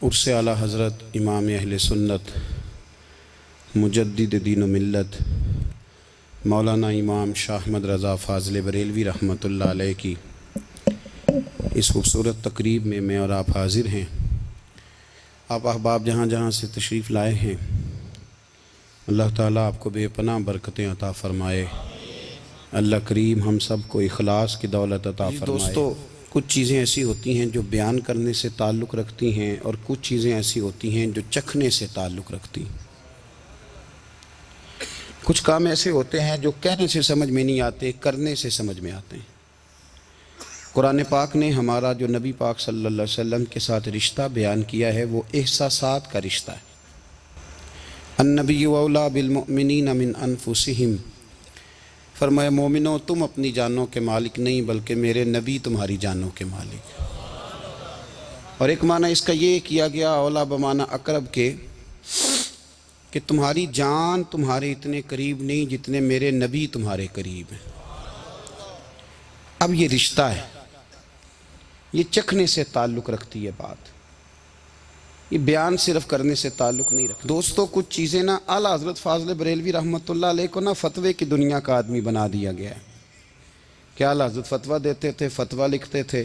उर्स आला हज़रत इमाम अहले सुन्नत मुजद्दिद दीन व मिल्लत मौलाना इमाम शाह अहमद रज़ा फ़ाज़िल बरेलवी रहमतुल्लाह अलैह की इस खूबसूरत तकरीब में मैं और आप हाज़िर हैं। आप अहबाब जहाँ जहाँ से तशरीफ़ लाए हैं, अल्लाह ताला आपको बेपनाह बरकतें अता फ़रमाए। अल्लाह करीम हम सब को इखलास की दौलत अता फ़रमाए। दोस्तों, कुछ चीज़ें ऐसी होती हैं जो बयान करने से ताल्लुक़ रखती हैं और कुछ चीज़ें ऐसी होती हैं जो चखने से ताल्लुक़ रखती। कुछ काम ऐसे होते हैं जो कहने से समझ में नहीं आते, करने से समझ में आते हैं। कुरान पाक ने हमारा जो नबी पाक सल्लल्लाहु अलैहि वसल्लम के साथ रिश्ता बयान किया है वो एहसासात का रिश्ता है। अन्नबिय्यु औला बिल मुमिनीन मिन अनफुसिहिम, फरमाया मोमिनो तुम अपनी जानों के मालिक नहीं बल्कि मेरे नबी तुम्हारी जानों के मालिक। और एक माना इसका ये किया गया औला बमाना अकरब के कि तुम्हारी जान तुम्हारे इतने करीब नहीं जितने मेरे नबी तुम्हारे करीब हैं। अब ये रिश्ता है, ये चखने से ताल्लुक़ रखती है बात, ये बयान सिर्फ करने से ताल्लुक़ नहीं रखता। दोस्तों, कुछ चीज़ें ना आला हज़रत फ़ाज़िल बरेलवी रहमतुल्लाह अलैह को ना फ़तवे की दुनिया का आदमी बना दिया गया है। क्या आला हज़रत फ़तवा देते थे, फ़तवा लिखते थे,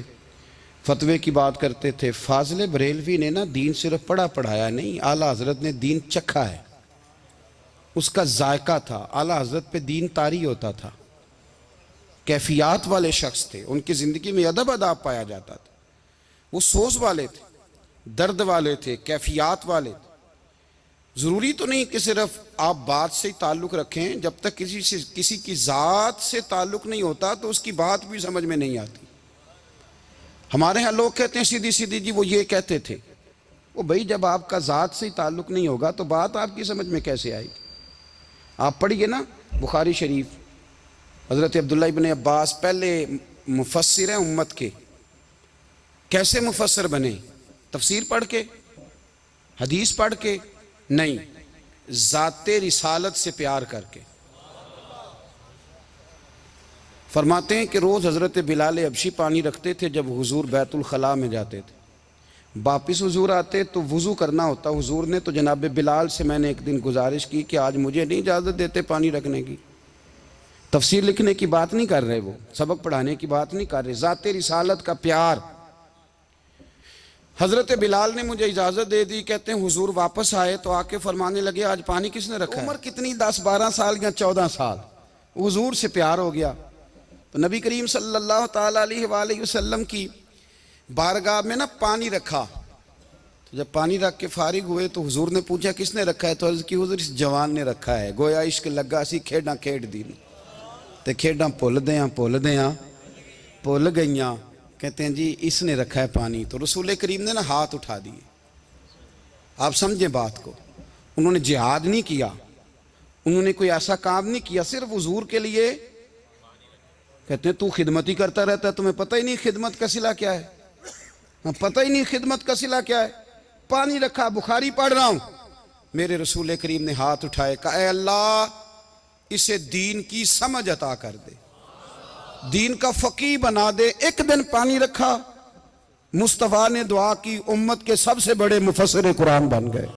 फ़तवे की बात करते थे। फ़ाज़िल बरेलवी ने ना दीन सिर्फ पढ़ा पढ़ाया नहीं, आला हज़रत ने दीन चखा है, उसका जायका था। आला हज़रत पे दीन तारी होता था, कैफियत वाले शख्स थे, उनकी ज़िंदगी में अदब अदाब पाया जाता था। वो सोच वाले थे, दर्द वाले थे, कैफियत वाले थे। ज़रूरी तो नहीं कि सिर्फ आप बात से ही ताल्लुक़ रखें, जब तक किसी की ज़ात से ताल्लुक़ नहीं होता तो उसकी बात भी समझ में नहीं आती। हमारे यहाँ लोग कहते हैं सीधी सीधी जी वो ये कहते थे। वो भाई जब आपका ज़ात से ही ताल्लुक़ नहीं होगा तो बात आपकी समझ में कैसे आएगी। आप पढ़िए ना बुखारी शरीफ, हज़रत अब्दुल्ला इब्न अब्बास पहले मुफस्सिर हैं उम्मत के। कैसे मुफस्सिर बने? तफसीर पढ़ के, हदीस पढ़ के नहीं, ज़ाते रिसालत से प्यार करके। फरमाते हैं कि रोज़ हज़रत बिलाल अबशी पानी रखते थे जब हुजूर बैतुल खला में जाते थे। वापिस हुजूर आते तो वज़ू करना होता हुजूर ने, तो जनाब बिलाल से मैंने एक दिन गुजारिश की कि आज मुझे नहीं इजाज़त देते पानी रखने की। तफसीर लिखने की बात नहीं कर रहे, वो सबक पढ़ाने की बात नहीं कर रहे, ज़ाते रिसालत का प्यार। हज़रत बिलाल ने मुझे इजाज़त दे दी। कहते हैं हुजूर वापस आए तो आके फरमाने लगे आज पानी किसने रखा है? उम्र कितनी, 10-12 साल या 14 साल। हुजूर से प्यार हो गया तो नबी करीम सल्लल्लाहु ताला अलैहि वसल्लम की बारगाह में ना पानी रखा। तो जब पानी रख के फारिग हुए तो हुजूर ने पूछा किसने रखा है? तो अर्ज़ की हुजूर इस जवान ने रखा है। गोया इश्क लगा सी खेड़ा खेड़ दी ते खेड़ा भुल गईयां। कहते हैं जी इसने रखा है पानी। तो रसूल करीम ने ना हाथ उठा दिए। आप समझे बात को, उन्होंने जिहाद नहीं किया, उन्होंने कोई ऐसा काम नहीं किया, सिर्फ हुजूर के लिए। कहते हैं तू खिदमत ही करता रहता है, तुम्हें पता ही नहीं खिदमत का सिला क्या है? पता ही नहीं खिदमत का सिला क्या है। पानी रखा, बुखारी पढ़ रहा हूं, मेरे रसूल करीम ने हाथ उठाए, कहा ऐ अल्लाह इसे दीन की समझ अता कर दे, दीन का फकीह बना दे। एक दिन पानी रखा, मुस्तफा ने दुआ की, उम्मत के सबसे बड़े मुफस्सिर कुरान बन गए।